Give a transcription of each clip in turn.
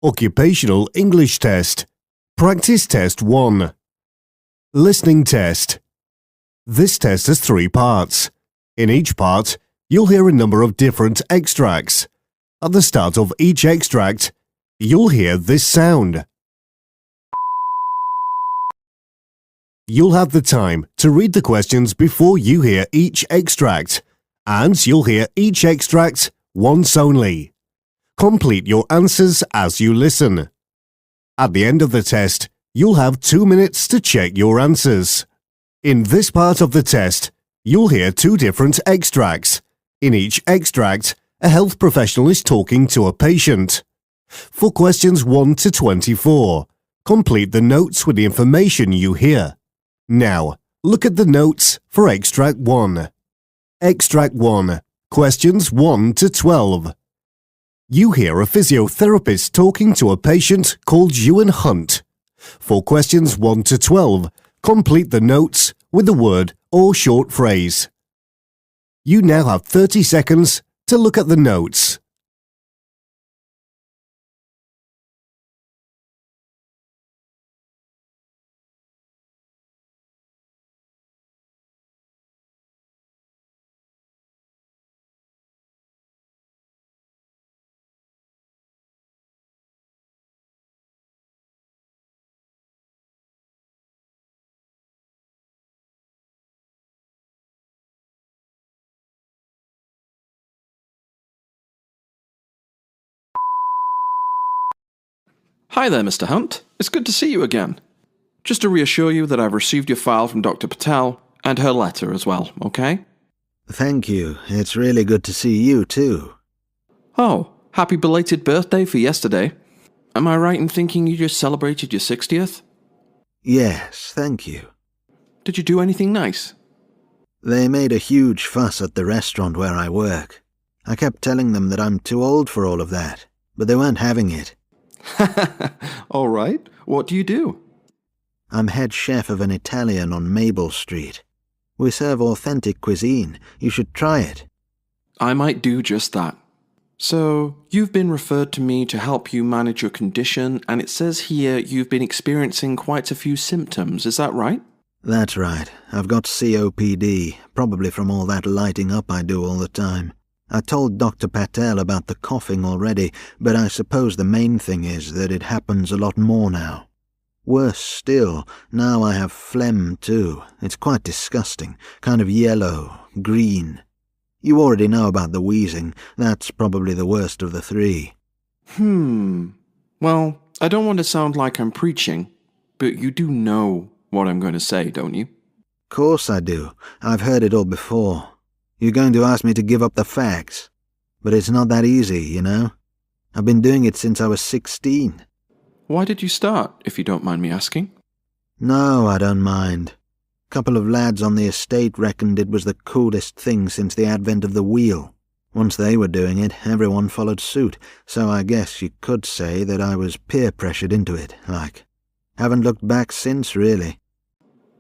Occupational English Test. Practice Test 1. Listening Test. This test has 3 parts. In each part, you'll hear a number of different extracts. At the start of each extract, you'll hear this sound. You'll have the time to read the questions before you hear each extract, and you'll hear each extract once only. Complete your answers as you listen. At the end of the test, you'll have 2 minutes to check your answers. In this part of the test, you'll hear 2 different extracts. In each extract, a health professional is talking to a patient. For questions 1 to 24, complete the notes with the information you hear. Now, look at the notes for Extract 1. Extract 1. Questions 1 to 12. You hear a physiotherapist talking to a patient called Ewan Hunt. For questions 1 to 12, complete the notes with the word or short phrase. You now have 30 seconds to look at the notes. Hi there, Mr. Hunt. It's good to see you again. Just to reassure you that I've received your file from Dr. Patel and her letter as well, okay? Thank you. It's really good to see you too. Oh, happy belated birthday for yesterday. Am I right in thinking you just celebrated your 60th? Yes, thank you. Did you do anything nice? They made a huge fuss at the restaurant where I work. I kept telling them that I'm too old for all of that, but they weren't having it. All right. What do you do? I'm head chef of an Italian on Maple Street. We serve authentic cuisine. You should try it. I might do just that. So, you've been referred to me to help you manage your condition, and it says here you've been experiencing quite a few symptoms, is that right? That's right. I've got COPD, probably from all that lighting up I do all the time. I told Dr. Patel about the coughing already, but I suppose the main thing is that it happens a lot more now. Worse still, now I have phlegm too. It's quite disgusting, kind of yellow, green. You already know about the wheezing. That's probably the worst of the 3. Well, I don't want to sound like I'm preaching, but you do know what I'm going to say, don't you? Course I do. I've heard it all before. You're going to ask me to give up the facts. But it's not that easy, you know? I've been doing it since I was 16. Why did you start, if you don't mind me asking? No, I don't mind. Couple of lads on the estate reckoned it was the coolest thing since the advent of the wheel. Once they were doing it, everyone followed suit, so I guess you could say that I was peer-pressured into it, like. Haven't looked back since, really.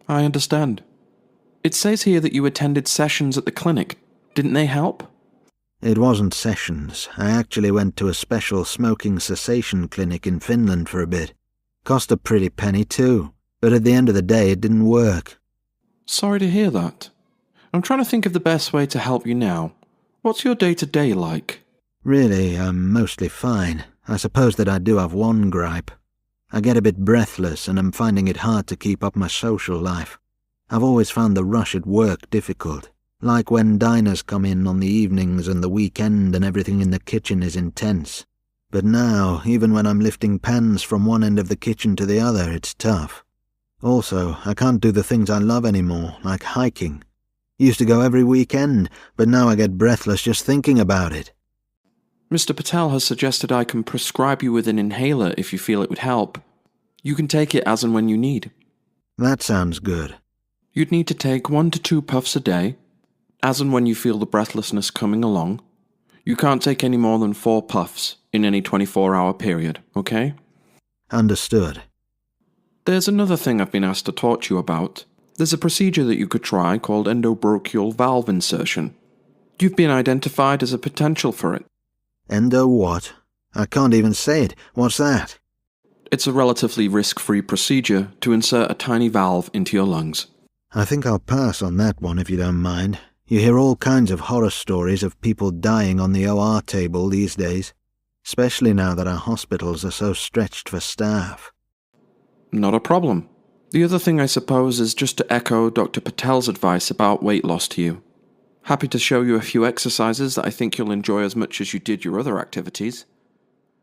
I understand. It says here that you attended sessions at the clinic. Didn't they help? It wasn't sessions. I actually went to a special smoking cessation clinic in Finland for a bit. Cost a pretty penny too, but at the end of the day it didn't work. Sorry to hear that. I'm trying to think of the best way to help you now. What's your day-to-day like? Really, I'm mostly fine. I suppose that I do have one gripe. I get a bit breathless and I'm finding it hard to keep up my social life. I've always found the rush at work difficult, like when diners come in on the evenings and the weekend and everything in the kitchen is intense. But now, even when I'm lifting pans from one end of the kitchen to the other, it's tough. Also, I can't do the things I love anymore, like hiking. Used to go every weekend, but now I get breathless just thinking about it. Mr. Patel has suggested I can prescribe you with an inhaler if you feel it would help. You can take it as and when you need. That sounds good. You'd need to take 1 to 2 puffs a day, as and when you feel the breathlessness coming along. You can't take any more than 4 puffs in any 24-hour period, okay? Understood. There's another thing I've been asked to talk to you about. There's a procedure that you could try called endobronchial valve insertion. You've been identified as a potential for it. Endo what? I can't even say it. What's that? It's a relatively risk-free procedure to insert a tiny valve into your lungs. I think I'll pass on that one if you don't mind. You hear all kinds of horror stories of people dying on the OR table these days, especially now that our hospitals are so stretched for staff. Not a problem. The other thing, I suppose, is just to echo Dr. Patel's advice about weight loss to you. Happy to show you a few exercises that I think you'll enjoy as much as you did your other activities.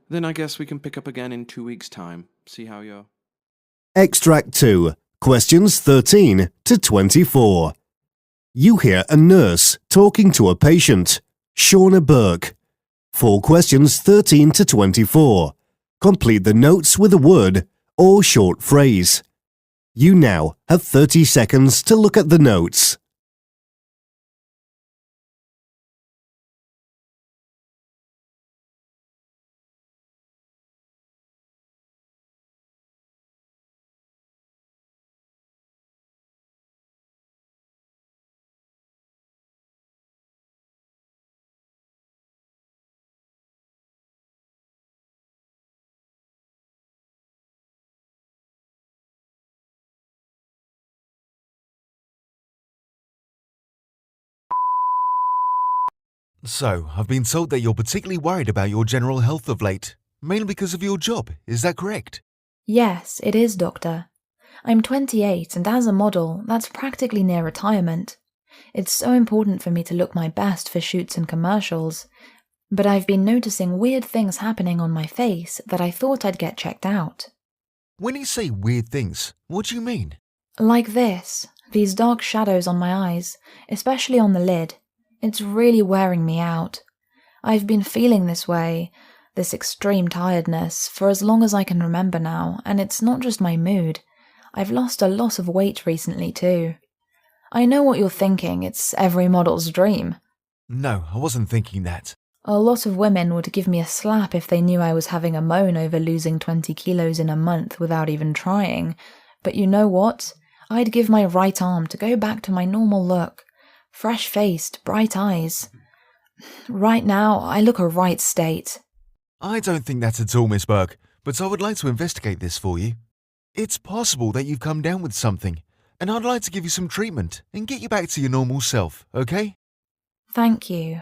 Then I guess we can pick up again in 2 weeks' time. See how you're... Extract 2. Questions 13 to 24. You hear a nurse talking to a patient, Shauna Burke. 4 questions 13 to 24. Complete the notes with a word or short phrase. You now have 30 seconds to look at the notes. So, I've been told that you're particularly worried about your general health of late, mainly because of your job. Is that correct? Yes, it is, Doctor. I'm 28, and as a model, that's practically near retirement. It's so important for me to look my best for shoots and commercials, but I've been noticing weird things happening on my face that I thought I'd get checked out. When you say weird things, what do you mean? Like this, these dark shadows on my eyes, especially on the lid. It's really wearing me out. I've been feeling this way, this extreme tiredness, for as long as I can remember now, and it's not just my mood. I've lost a lot of weight recently too. I know what you're thinking, it's every model's dream. No, I wasn't thinking that. A lot of women would give me a slap if they knew I was having a moan over losing 20 kilos in a month without even trying. But you know what? I'd give my right arm to go back to my normal look. Fresh-faced, bright eyes. Right now, I look a right state. I don't think that at all, Miss Burke, but I would like to investigate this for you. It's possible that you've come down with something, and I'd like to give you some treatment and get you back to your normal self, okay? Thank you.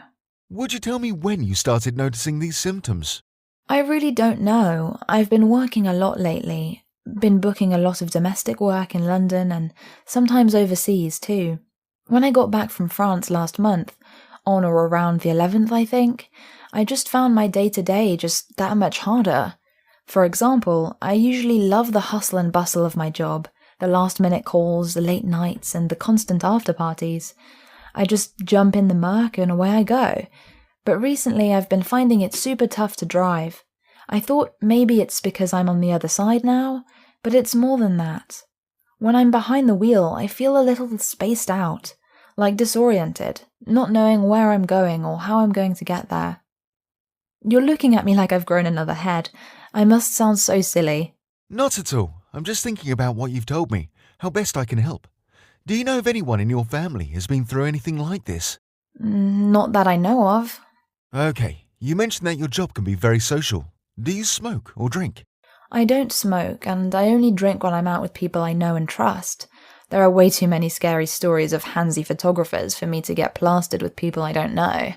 Would you tell me when you started noticing these symptoms? I really don't know. I've been working a lot lately. Been booking a lot of domestic work in London and sometimes overseas too. When I got back from France last month, on or around the 11th I think, I just found my day-to-day just that much harder. For example, I usually love the hustle and bustle of my job, the last-minute calls, the late nights, and the constant after-parties. I just jump in the Merc and away I go. But recently I've been finding it super tough to drive. I thought maybe it's because I'm on the other side now, but it's more than that. When I'm behind the wheel, I feel a little spaced out, like disoriented, not knowing where I'm going or how I'm going to get there. You're looking at me like I've grown another head. I must sound so silly. Not at all. I'm just thinking about what you've told me, how best I can help. Do you know if anyone in your family has been through anything like this? Not that I know of. Okay, you mentioned that your job can be very social. Do you smoke or drink? I don't smoke, and I only drink when I'm out with people I know and trust. There are way too many scary stories of handsy photographers for me to get plastered with people I don't know.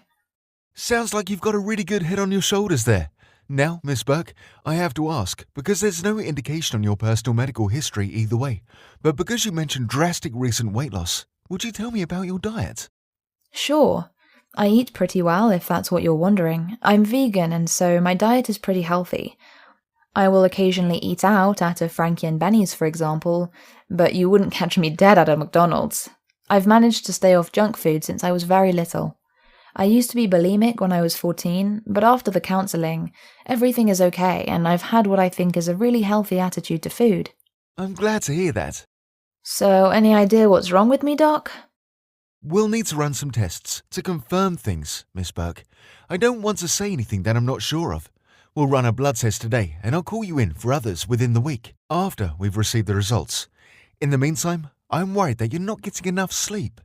Sounds like you've got a really good head on your shoulders there. Now, Miss Burke, I have to ask, because there's no indication on your personal medical history either way, but because you mentioned drastic recent weight loss, would you tell me about your diet? Sure. I eat pretty well, if that's what you're wondering. I'm vegan, and so my diet is pretty healthy. I will occasionally eat out at a Frankie and Benny's, for example, but you wouldn't catch me dead at a McDonald's. I've managed to stay off junk food since I was very little. I used to be bulimic when I was 14, but after the counselling, everything is okay, and I've had what I think is a really healthy attitude to food. I'm glad to hear that. So, any idea what's wrong with me, Doc? We'll need to run some tests to confirm things, Miss Burke. I don't want to say anything that I'm not sure of. We'll run a blood test today, and I'll call you in for others within the week, after we've received the results. In the meantime, I'm worried that you're not getting enough sleep.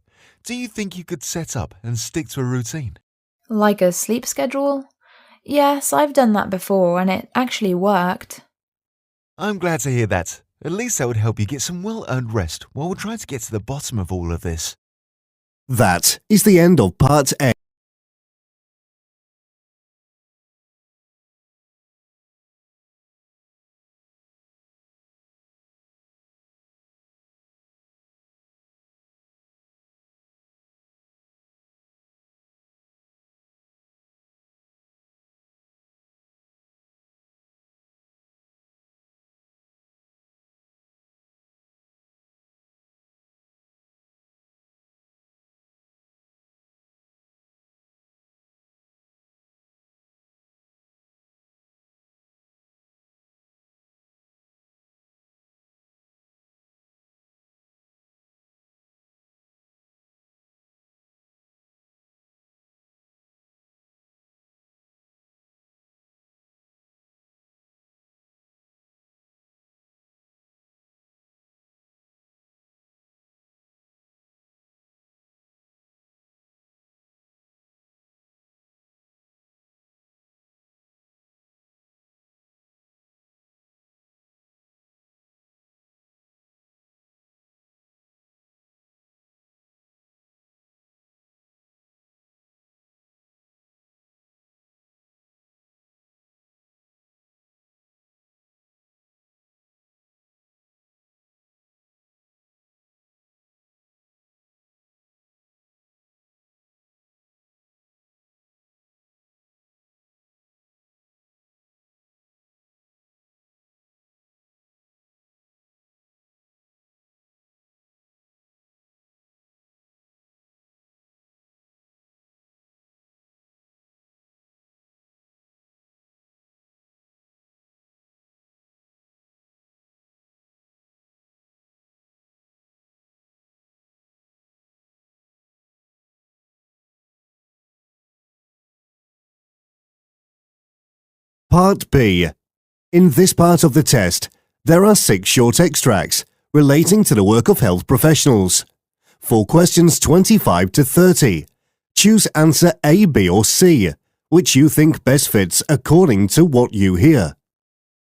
Do you think you could set up and stick to a routine? Like a sleep schedule? Yes, I've done that before and it actually worked. I'm glad to hear that. At least that would help you get some well-earned rest while we're trying to get to the bottom of all of this. That is the end of Part A. Part B. In this part of the test, there are 6 short extracts relating to the work of health professionals. For questions 25 to 30, choose answer A, B or C, which you think best fits according to what you hear.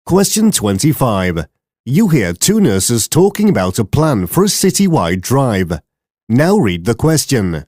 Question 25. You hear 2 nurses talking about a plan for a citywide drive. Now read the question.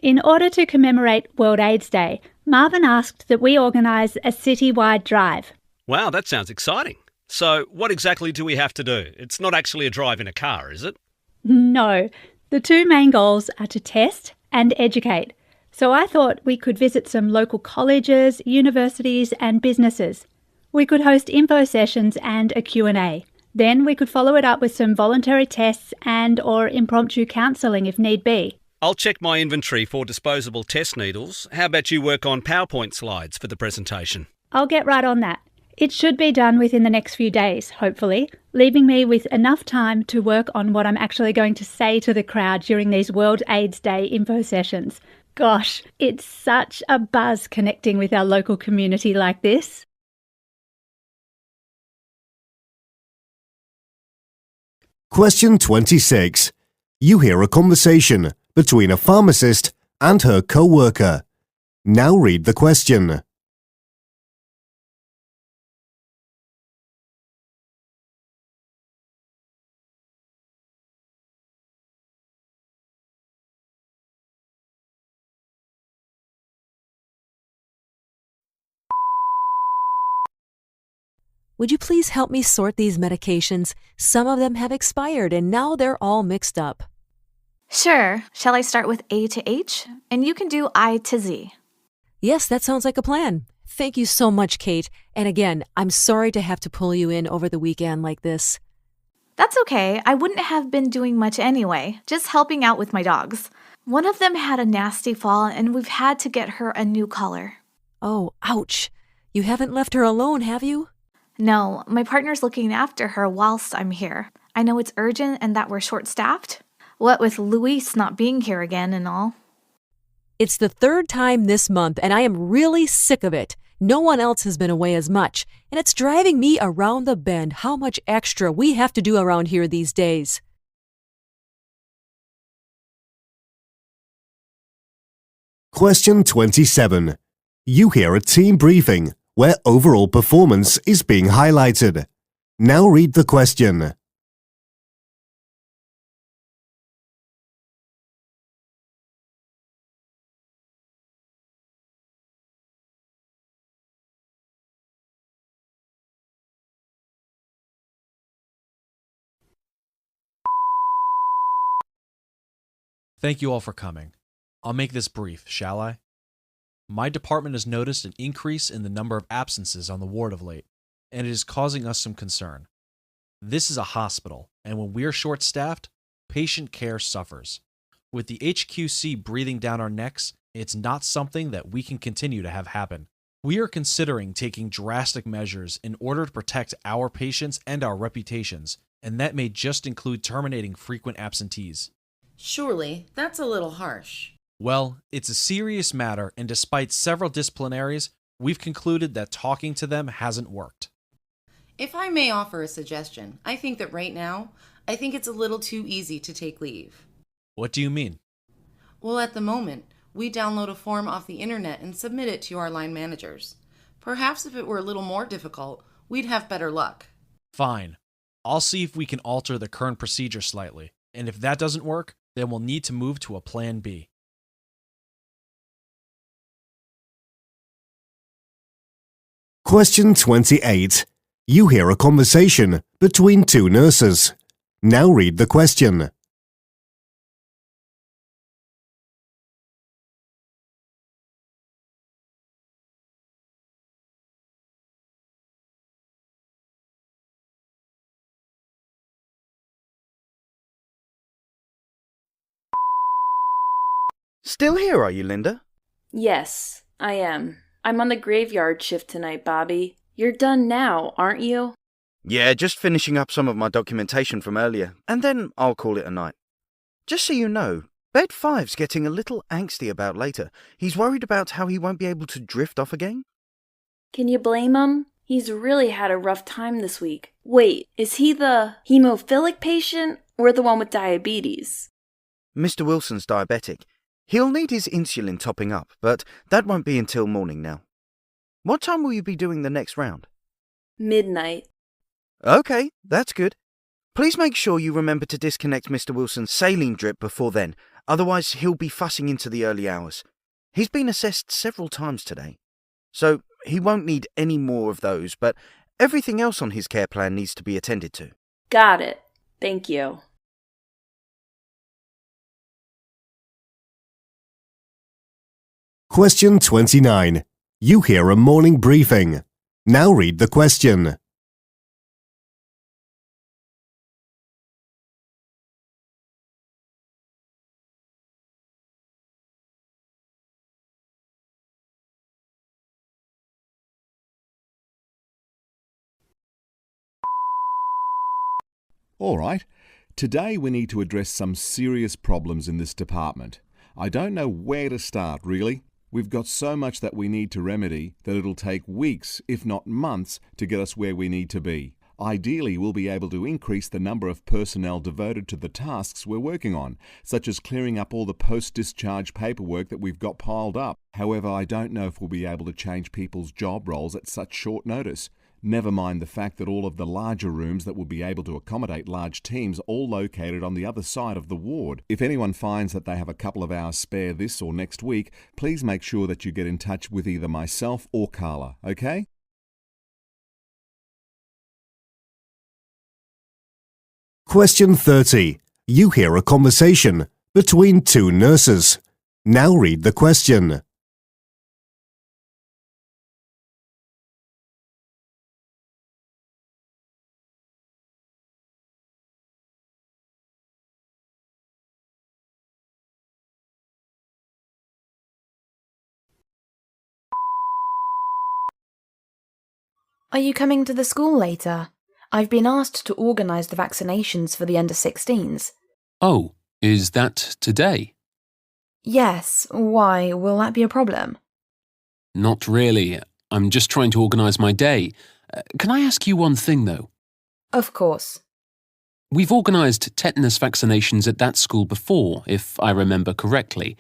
In order to commemorate World AIDS Day, Marvin asked that we organise a citywide drive. Wow, that sounds exciting. So what exactly do we have to do? It's not actually a drive in a car, is it? No, the 2 main goals are to test and educate. So I thought we could visit some local colleges, universities and businesses. We could host info sessions and a Q&A. Then we could follow it up with some voluntary tests and or impromptu counselling if need be. I'll check my inventory for disposable test needles. How about you work on PowerPoint slides for the presentation? I'll get right on that. It should be done within the next few days, hopefully, leaving me with enough time to work on what I'm actually going to say to the crowd during these World AIDS Day info sessions. Gosh, it's such a buzz connecting with our local community like this. Question 26. You hear a conversation between a pharmacist and her co-worker. Now read the question. Would you please help me sort these medications? Some of them have expired and now they're all mixed up. Sure. Shall I start with A to H? And you can do I to Z. Yes, that sounds like a plan. Thank you so much, Kate. And again, I'm sorry to have to pull you in over the weekend like this. That's okay. I wouldn't have been doing much anyway, just helping out with my dogs. One of them had a nasty fall and we've had to get her a new collar. Oh, ouch. You haven't left her alone, have you? No, my partner's looking after her whilst I'm here. I know it's urgent and that we're short-staffed. What with Luis not being here again and all. It's the third time this month, and I am really sick of it. No one else has been away as much, and it's driving me around the bend how much extra we have to do around here these days. Question 27. You hear a team briefing where overall performance is being highlighted. Now read the question. Thank you all for coming. I'll make this brief, shall I? My department has noticed an increase in the number of absences on the ward of late, and it is causing us some concern. This is a hospital, and when we are short-staffed, patient care suffers. With the HQC breathing down our necks, it's not something that we can continue to have happen. We are considering taking drastic measures in order to protect our patients and our reputations, and that may just include terminating frequent absentees. Surely, that's a little harsh. Well, it's a serious matter, and despite several disciplinaries, we've concluded that talking to them hasn't worked. If I may offer a suggestion, I think that right now, it's a little too easy to take leave. What do you mean? Well, at the moment, we download a form off the internet and submit it to our line managers. Perhaps if it were a little more difficult, we'd have better luck. Fine. I'll see if we can alter the current procedure slightly, and if that doesn't work, then we'll need to move to a plan B. Question 28. You hear a conversation between two nurses. Now read the question. Still here, are you, Linda? Yes, I am. I'm on the graveyard shift tonight, Bobby. You're done now, aren't you? Yeah, just finishing up some of my documentation from earlier, and then I'll call it a night. Just so you know, Bed 5's getting a little angsty about later. He's worried about how he won't be able to drift off again. Can you blame him? He's really had a rough time this week. Wait, is he the hemophilic patient or the one with diabetes? Mr. Wilson's diabetic. He'll need his insulin topping up, but that won't be until morning now. What time will you be doing the next round? Midnight. Okay, that's good. Please make sure you remember to disconnect Mr. Wilson's saline drip before then, otherwise he'll be fussing into the early hours. He's been assessed several times today, so he won't need any more of those, but everything else on his care plan needs to be attended to. Got it. Thank you. Question 29. You hear a morning briefing. Now read the question. All right. Today we need to address some serious problems in this department. I don't know where to start, really. We've got so much that we need to remedy that it'll take weeks, if not months, to get us where we need to be. Ideally, we'll be able to increase the number of personnel devoted to the tasks we're working on, such as clearing up all the post-discharge paperwork that we've got piled up. However, I don't know if we'll be able to change people's job roles at such short notice. Never mind the fact that all of the larger rooms that will be able to accommodate large teams are all located on the other side of the ward. If anyone finds that they have a couple of hours spare this or next week, please make sure that you get in touch with either myself or Carla, okay? Question 30. You hear a conversation between two nurses. Now read the question. Are you coming to the school later? I've been asked to organise the vaccinations for the under-16s. Oh, is that today? Yes, why? Will that be a problem? Not really. I'm just trying to organise my day. Can I ask you one thing, though? Of course. We've organised tetanus vaccinations at that school before, if I remember correctly.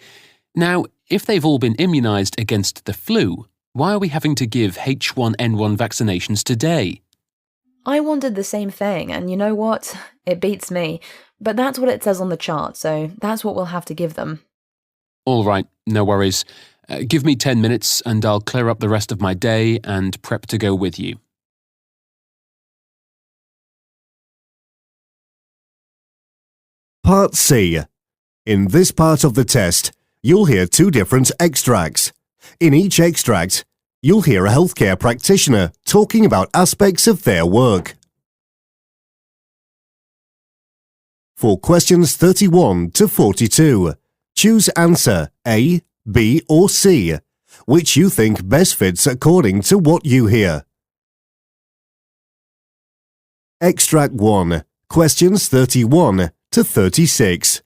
Now, if they've all been immunised against the flu, why are we having to give H1N1 vaccinations today? I wondered the same thing, and you know what? It beats me. But that's what it says on the chart, so that's what we'll have to give them. All right, no worries. Give me 10 minutes and I'll clear up the rest of my day and prep to go with you. Part C. In this part of the test, you'll hear two different extracts. In each extract, you'll hear a healthcare practitioner talking about aspects of their work. For questions 31 to 42, choose answer A, B or C, which you think best fits according to what you hear. Extract 1, questions 31 to 36.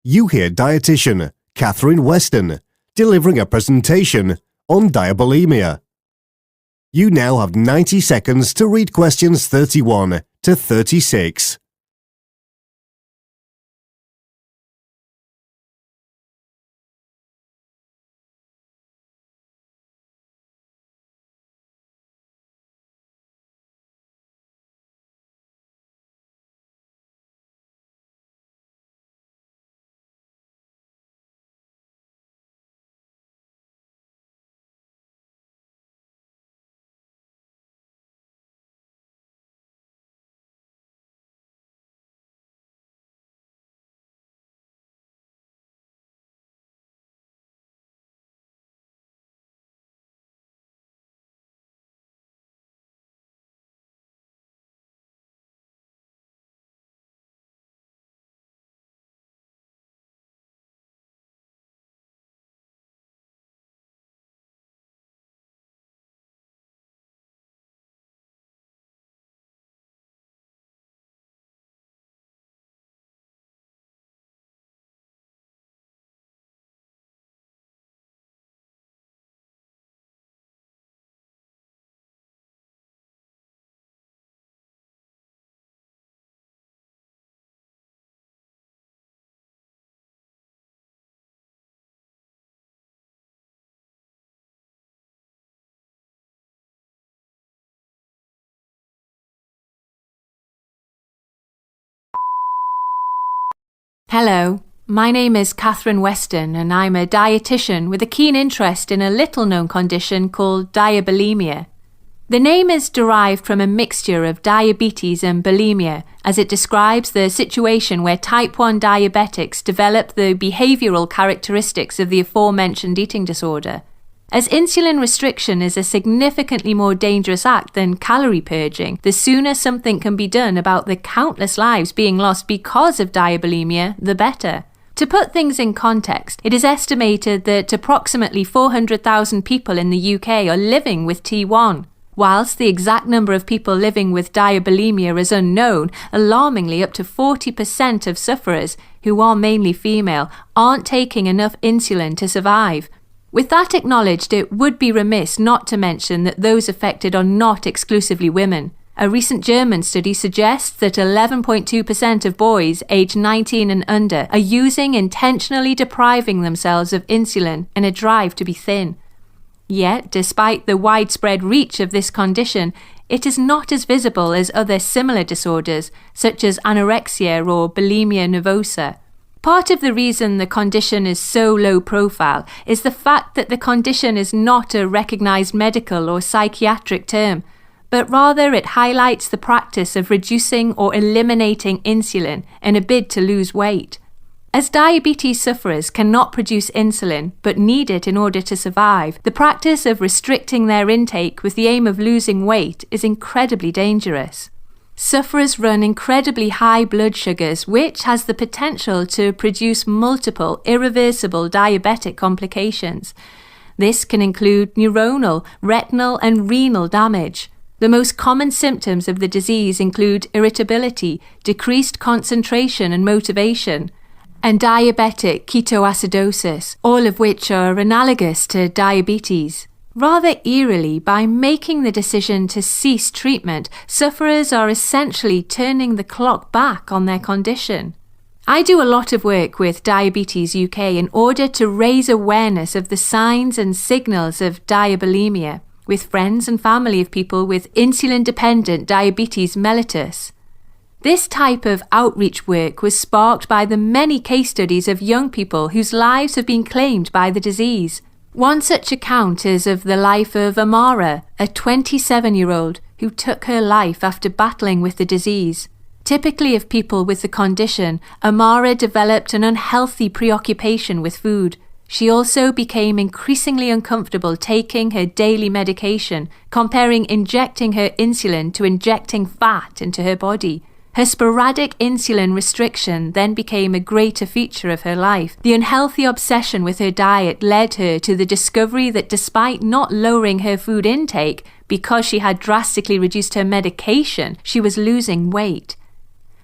You hear dietitian Catherine Weston delivering a presentation on diabulimia. You now have 90 seconds to read questions 31 to 36. Hello, my name is Catherine Weston and I'm a dietitian with a keen interest in a little-known condition called diabulimia. The name is derived from a mixture of diabetes and bulimia, as it describes the situation where type 1 diabetics develop the behavioural characteristics of the aforementioned eating disorder. As insulin restriction is a significantly more dangerous act than calorie purging, the sooner something can be done about the countless lives being lost because of diabulimia, the better. To put things in context, it is estimated that approximately 400,000 people in the UK are living with T1. Whilst the exact number of people living with diabulimia is unknown, alarmingly up to 40% of sufferers, who are mainly female, aren't taking enough insulin to survive. With that acknowledged, it would be remiss not to mention that those affected are not exclusively women. A recent German study suggests that 11.2% of boys aged 19 and under are intentionally depriving themselves of insulin in a drive to be thin. Yet, despite the widespread reach of this condition, it is not as visible as other similar disorders, such as anorexia or bulimia nervosa. Part of the reason the condition is so low profile is the fact that the condition is not a recognised medical or psychiatric term, but rather it highlights the practice of reducing or eliminating insulin in a bid to lose weight. As diabetes sufferers cannot produce insulin but need it in order to survive, the practice of restricting their intake with the aim of losing weight is incredibly dangerous. Sufferers run incredibly high blood sugars, which has the potential to produce multiple irreversible diabetic complications. This can include neuronal, retinal and renal damage. The most common symptoms of the disease include irritability, decreased concentration and motivation, and diabetic ketoacidosis, all of which are analogous to diabetes. Rather eerily, by making the decision to cease treatment, sufferers are essentially turning the clock back on their condition. I do a lot of work with Diabetes UK in order to raise awareness of the signs and signals of diabulimia with friends and family of people with insulin-dependent diabetes mellitus. This type of outreach work was sparked by the many case studies of young people whose lives have been claimed by the disease. One such account is of the life of Amara, a 27-year-old who took her life after battling with the disease. Typically of people with the condition, Amara developed an unhealthy preoccupation with food. She also became increasingly uncomfortable taking her daily medication, comparing injecting her insulin to injecting fat into her body. Her sporadic insulin restriction then became a greater feature of her life. The unhealthy obsession with her diet led her to the discovery that despite not lowering her food intake, because she had drastically reduced her medication, she was losing weight.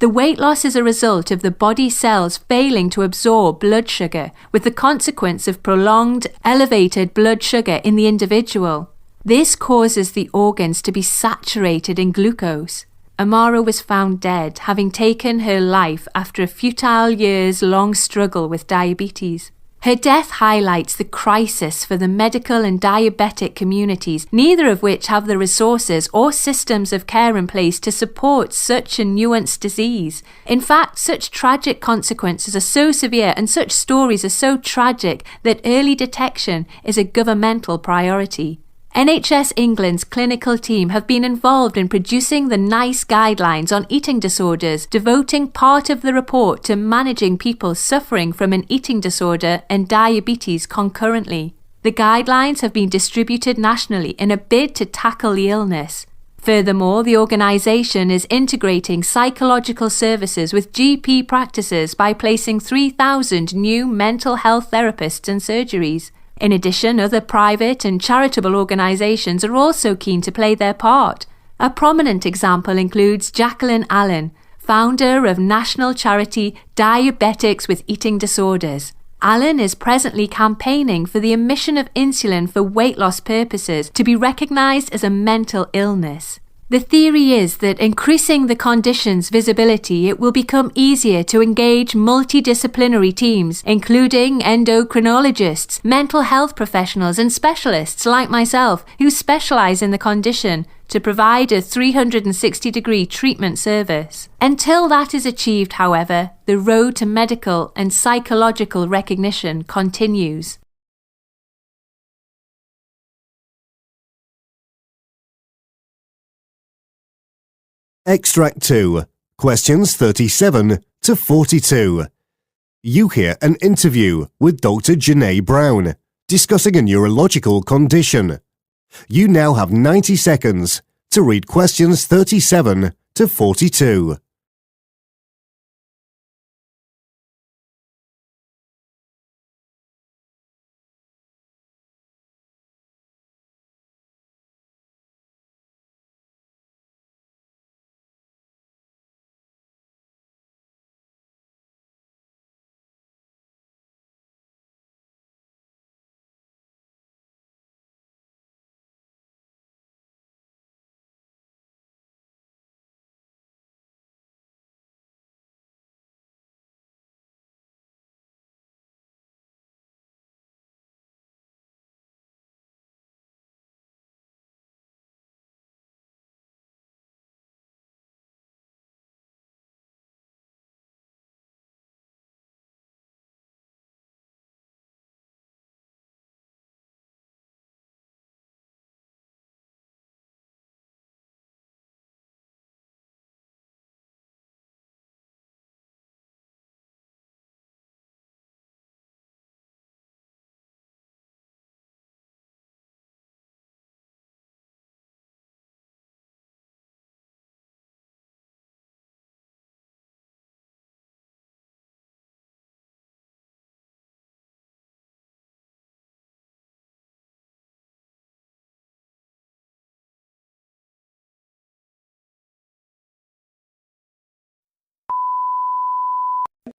The weight loss is a result of the body cells failing to absorb blood sugar, with the consequence of prolonged elevated blood sugar in the individual. This causes the organs to be saturated in glucose. Amara was found dead, having taken her life after a futile years-long struggle with diabetes. Her death highlights the crisis for the medical and diabetic communities, neither of which have the resources or systems of care in place to support such a nuanced disease. In fact, such tragic consequences are so severe and such stories are so tragic that early detection is a governmental priority. NHS England's clinical team have been involved in producing the NICE guidelines on eating disorders, devoting part of the report to managing people suffering from an eating disorder and diabetes concurrently. The guidelines have been distributed nationally in a bid to tackle the illness. Furthermore, the organisation is integrating psychological services with GP practices by placing 3,000 new mental health therapists and surgeries. In addition, other private and charitable organisations are also keen to play their part. A prominent example includes Jacqueline Allen, founder of national charity Diabetics with Eating Disorders. Allen is presently campaigning for the omission of insulin for weight loss purposes to be recognised as a mental illness. The theory is that increasing the condition's visibility, it will become easier to engage multidisciplinary teams, including endocrinologists, mental health professionals and specialists like myself who specialise in the condition, to provide a 360-degree treatment service. Until that is achieved, however, the road to medical and psychological recognition continues. Extract 2, questions 37 to 42. You hear an interview with Dr. Janae Brown discussing a neurological condition. You now have 90 seconds to read questions 37 to 42.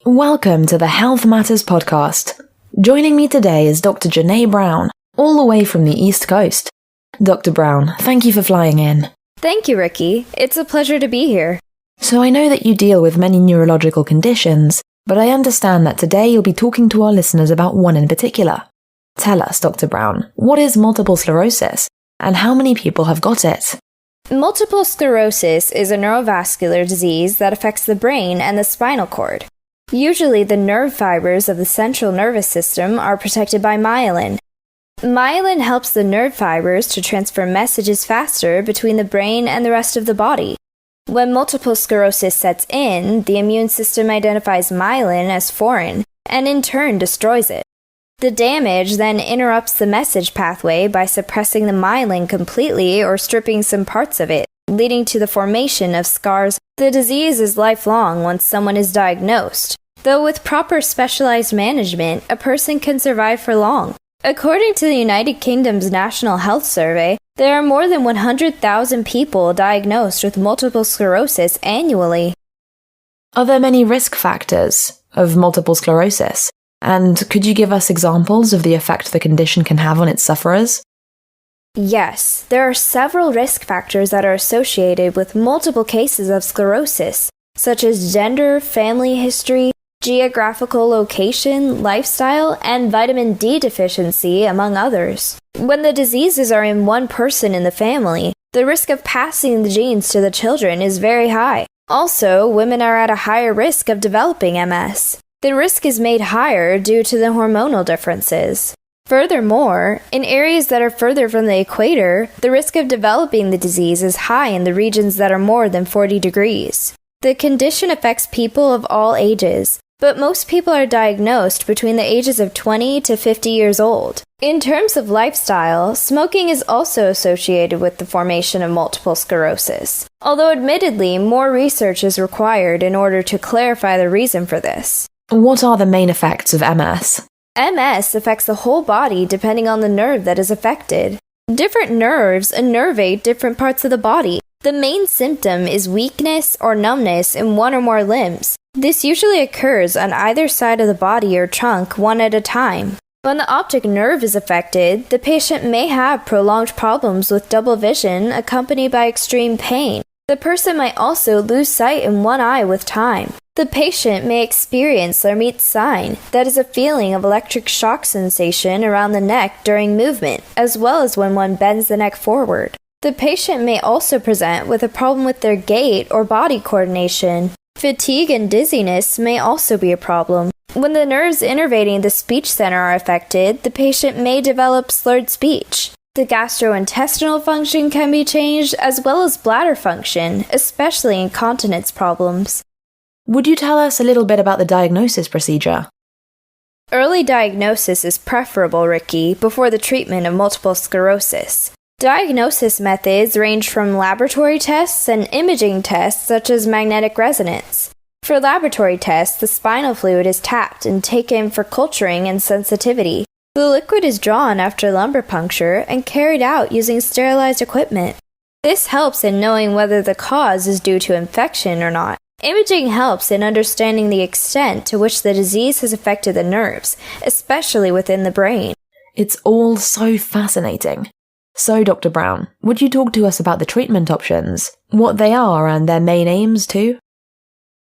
Welcome to the Health Matters podcast. Joining me today is Dr. Janae Brown, all the way from the East Coast. Dr. Brown, thank you for flying in. Thank you, Ricky. It's a pleasure to be here. So I know that you deal with many neurological conditions, but I understand that today you'll be talking to our listeners about one in particular. Tell us, Dr. Brown, what is multiple sclerosis, and how many people have got it? Multiple sclerosis is a neurovascular disease that affects the brain and the spinal cord. Usually, the nerve fibers of the central nervous system are protected by myelin. Myelin helps the nerve fibers to transfer messages faster between the brain and the rest of the body. When multiple sclerosis sets in, the immune system identifies myelin as foreign and in turn destroys it. The damage then interrupts the message pathway by suppressing the myelin completely or stripping some parts of it, leading to the formation of scars. The disease is lifelong once someone is diagnosed, though with proper specialized management, a person can survive for long. According to the United Kingdom's National Health Survey, there are more than 100,000 people diagnosed with multiple sclerosis annually. Are there many risk factors of multiple sclerosis? And could you give us examples of the effect the condition can have on its sufferers? Yes, there are several risk factors that are associated with multiple cases of sclerosis, such as gender, family history, geographical location, lifestyle, and vitamin D deficiency, among others. When the diseases are in one person in the family, the risk of passing the genes to the children is very high. Also, women are at a higher risk of developing MS. The risk is made higher due to the hormonal differences. Furthermore, in areas that are further from the equator, the risk of developing the disease is high in the regions that are more than 40 degrees. The condition affects people of all ages, but most people are diagnosed between the ages of 20 to 50 years old. In terms of lifestyle, smoking is also associated with the formation of multiple sclerosis, although admittedly more research is required in order to clarify the reason for this. What are the main effects of MS? MS affects the whole body depending on the nerve that is affected. Different nerves innervate different parts of the body. The main symptom is weakness or numbness in one or more limbs. This usually occurs on either side of the body or trunk, one at a time. When the optic nerve is affected, the patient may have prolonged problems with double vision accompanied by extreme pain. The person might also lose sight in one eye with time. The patient may experience Lhermitte's sign, that is a feeling of electric shock sensation around the neck during movement, as well as when one bends the neck forward. The patient may also present with a problem with their gait or body coordination. Fatigue and dizziness may also be a problem. When the nerves innervating the speech center are affected, the patient may develop slurred speech. The gastrointestinal function can be changed, as well as bladder function, especially incontinence problems. Would you tell us a little bit about the diagnosis procedure? Early diagnosis is preferable, Ricky, before the treatment of multiple sclerosis. Diagnosis methods range from laboratory tests and imaging tests such as magnetic resonance. For laboratory tests, the spinal fluid is tapped and taken for culturing and sensitivity. The liquid is drawn after lumbar puncture and carried out using sterilized equipment. This helps in knowing whether the cause is due to infection or not. Imaging helps in understanding the extent to which the disease has affected the nerves, especially within the brain. It's all so fascinating. So, Dr. Brown, would you talk to us about the treatment options, what they are and their main aims too?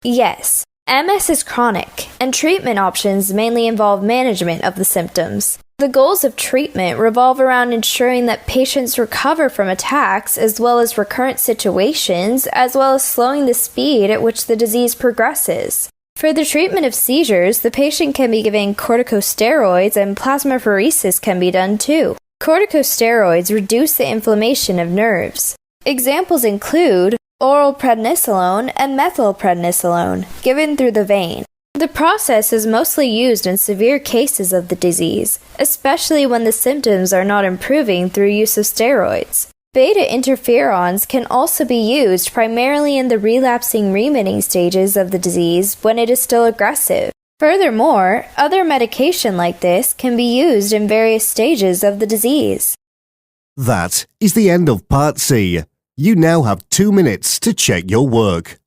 Yes. MS is chronic, and treatment options mainly involve management of the symptoms. The goals of treatment revolve around ensuring that patients recover from attacks as well as recurrent situations, as well as slowing the speed at which the disease progresses. For the treatment of seizures, the patient can be given corticosteroids and plasmapheresis can be done too. Corticosteroids reduce the inflammation of nerves. Examples include oral prednisolone and methylprednisolone, given through the vein. The process is mostly used in severe cases of the disease, especially when the symptoms are not improving through use of steroids. Beta interferons can also be used primarily in the relapsing-remitting stages of the disease when it is still aggressive. Furthermore, other medication like this can be used in various stages of the disease. That is the end of Part C. You now have 2 minutes to check your work.